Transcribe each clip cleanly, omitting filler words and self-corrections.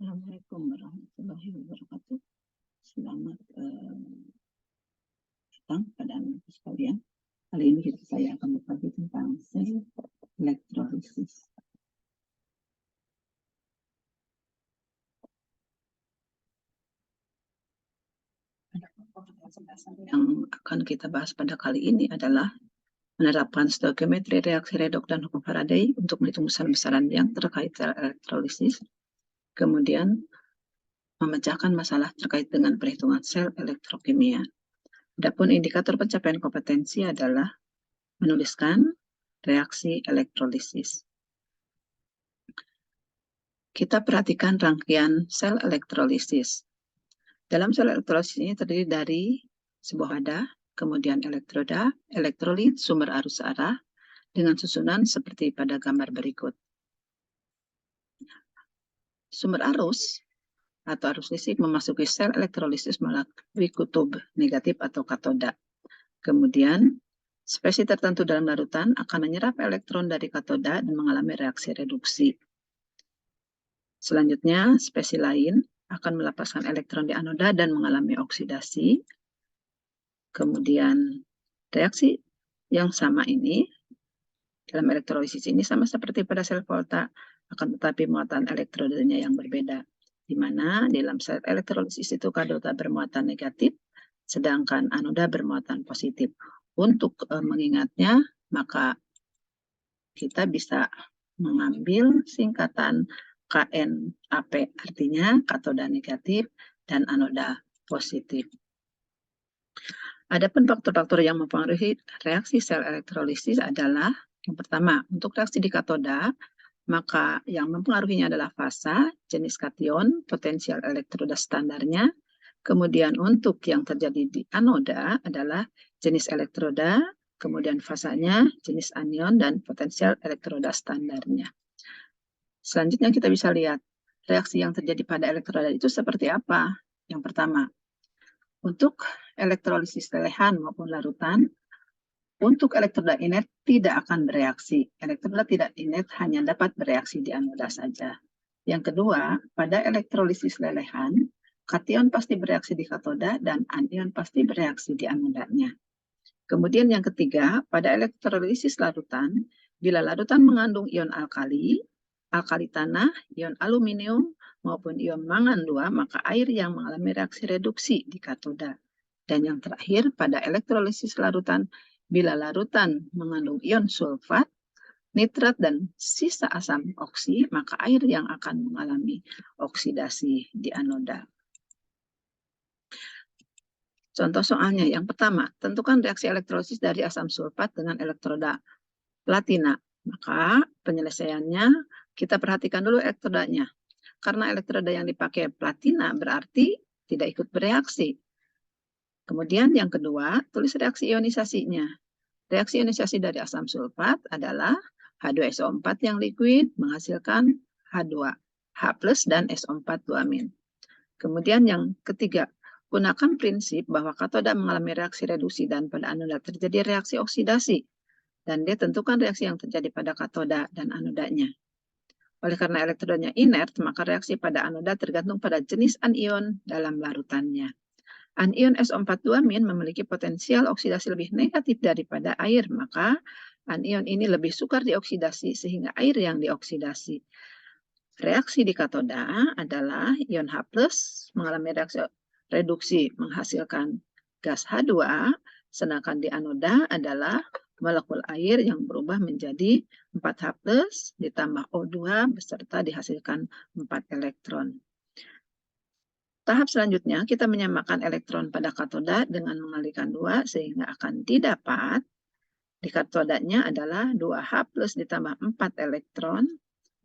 Assalamualaikum warahmatullahi wabarakatuh. Selamat datang pada anak sekalian. Kali ini saya akan berbagi tentang sel elektrolisis. Yang akan kita bahas pada kali ini adalah menerapkan stoikiometri reaksi redoks dan hukum Faraday untuk menghitung besar-besaran yang terkait sel elektrolisis. Kemudian memecahkan masalah terkait dengan perhitungan sel elektrokimia. Adapun indikator pencapaian kompetensi adalah menuliskan reaksi elektrolisis. Kita perhatikan rangkaian sel elektrolisis. Dalam sel elektrolisis ini terdiri dari sebuah wadah, kemudian elektroda, elektrolit, sumber arus arah, dengan susunan seperti pada gambar berikut. Sumber arus atau arus listrik memasuki sel elektrolisis melalui kutub negatif atau katoda. Kemudian, spesies tertentu dalam larutan akan menyerap elektron dari katoda dan mengalami reaksi reduksi. Selanjutnya, spesies lain akan melepaskan elektron di anoda dan mengalami oksidasi. Kemudian, reaksi yang sama ini dalam elektrolisis ini sama seperti pada sel volta, akan tetapi muatan elektrodanya yang berbeda, di mana dalam sel elektrolisis itu katoda bermuatan negatif, sedangkan anoda bermuatan positif. Untuk mengingatnya, maka kita bisa mengambil singkatan KNAP, artinya katoda negatif dan anoda positif. Adapun faktor-faktor yang mempengaruhi reaksi sel elektrolisis adalah yang pertama, untuk reaksi di katoda, maka yang mempengaruhinya adalah fasa, jenis kation, potensial elektroda standarnya. Kemudian untuk yang terjadi di anoda adalah jenis elektroda, kemudian fasanya, jenis anion, dan potensial elektroda standarnya. Selanjutnya kita bisa lihat reaksi yang terjadi pada elektroda itu seperti apa. Yang pertama, untuk elektrolisis lelehan maupun larutan, untuk elektroda inert tidak akan bereaksi. Elektroda tidak inert hanya dapat bereaksi di anoda saja. Yang kedua, pada elektrolisis lelehan, kation pasti bereaksi di katoda dan anion pasti bereaksi di anodanya. Kemudian yang ketiga, pada elektrolisis larutan, bila larutan mengandung ion alkali tanah, ion aluminium, maupun ion mangan 2, maka air yang mengalami reaksi reduksi di katoda. Dan yang terakhir, pada elektrolisis larutan, bila larutan mengandung ion sulfat, nitrat, dan sisa asam oksi, maka air yang akan mengalami oksidasi di anoda. Contoh soalnya, yang pertama, tentukan reaksi elektrolisis dari asam sulfat dengan elektroda platina. Maka penyelesaiannya, kita perhatikan dulu elektrodanya. Karena elektroda yang dipakai platina berarti tidak ikut bereaksi. Kemudian yang kedua, tulis reaksi ionisasinya. Reaksi ionisasi dari asam sulfat adalah H2SO4 yang liquid menghasilkan H2H+ dan SO4 2-. Kemudian yang ketiga, gunakan prinsip bahwa katoda mengalami reaksi reduksi dan pada anoda terjadi reaksi oksidasi. Dan dia tentukan reaksi yang terjadi pada katoda dan anodanya. Oleh karena elektrodanya inert, maka reaksi pada anoda tergantung pada jenis anion dalam larutannya. Anion SO4 2- memiliki potensial oksidasi lebih negatif daripada air, maka anion ini lebih sukar dioksidasi sehingga air yang dioksidasi. Reaksi di katoda adalah ion H+ mengalami reaksi reduksi menghasilkan gas H2, sedangkan di anoda adalah molekul air yang berubah menjadi 4H+ ditambah O2 beserta dihasilkan 4 elektron. Tahap selanjutnya, kita menyamakan elektron pada katoda dengan mengalihkan 2 sehingga akan didapat di katodanya adalah 2H+ ditambah 4 elektron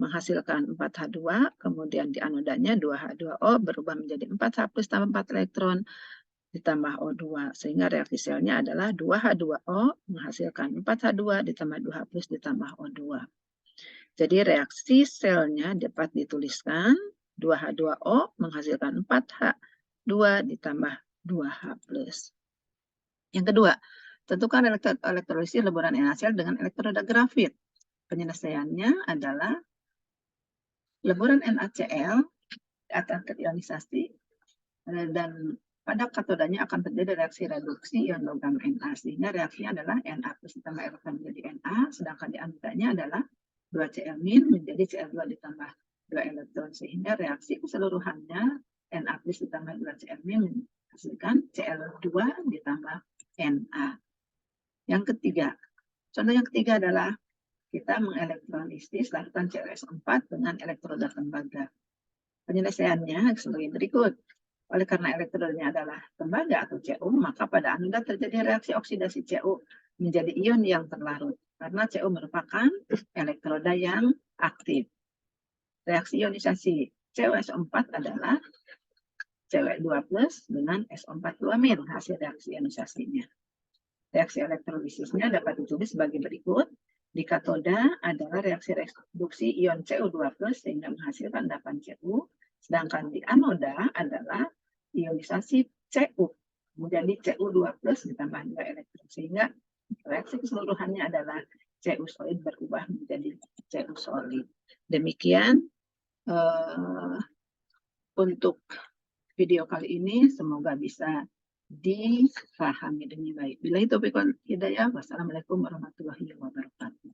menghasilkan 4H2, kemudian di anodanya 2H2O berubah menjadi 4H+ tambah 4 elektron ditambah O2, sehingga reaksi selnya adalah 2H2O menghasilkan 4H2 ditambah 2H+ ditambah O2. Jadi reaksi selnya dapat dituliskan 2H2O menghasilkan 4H2 ditambah 2H+. Yang kedua, tentukan elektrolisis leburan NaCl dengan elektroda grafit. Penyelesaiannya adalah leburan NaCl akan terionisasi dan pada katodanya akan terjadi reaksi reduksi ion logam Na, sehingga reaksinya adalah Na plus ditambah elektron menjadi Na, sedangkan di anodanya adalah 2Cl- menjadi Cl2 ditambah 2 elektron, sehingga reaksi keseluruhannya Na plus ditambah 2Cl- menghasilkan Cl2 ditambah Na. Yang ketiga, contoh yang ketiga adalah kita mengelektrolisis larutan CuS4 dengan elektroda tembaga. Penyelesaiannya sebagai berikut. Oleh karena elektrodanya adalah tembaga atau Cu, maka pada anoda terjadi reaksi oksidasi Cu menjadi ion yang terlarut, karena Cu merupakan elektroda yang aktif. Reaksi ionisasi CuSO4 adalah Cw2 plus dengan SO42-, hasil reaksi ionisasinya. Reaksi elektrolisisnya dapat ditulis sebagai berikut. Di katoda adalah reaksi reduksi ion Cu2 plus sehingga menghasilkan endapan Cu, sedangkan di anoda adalah ionisasi Cu menjadi Cu2 plus ditambah 2 elektron, sehingga reaksi keseluruhannya adalah Cu solid berubah menjadi Cu solid. Demikian untuk video kali ini, semoga bisa dipahami dengan baik. Billahi taufiq wal hidayah. Wassalamualaikum warahmatullahi wabarakatuh.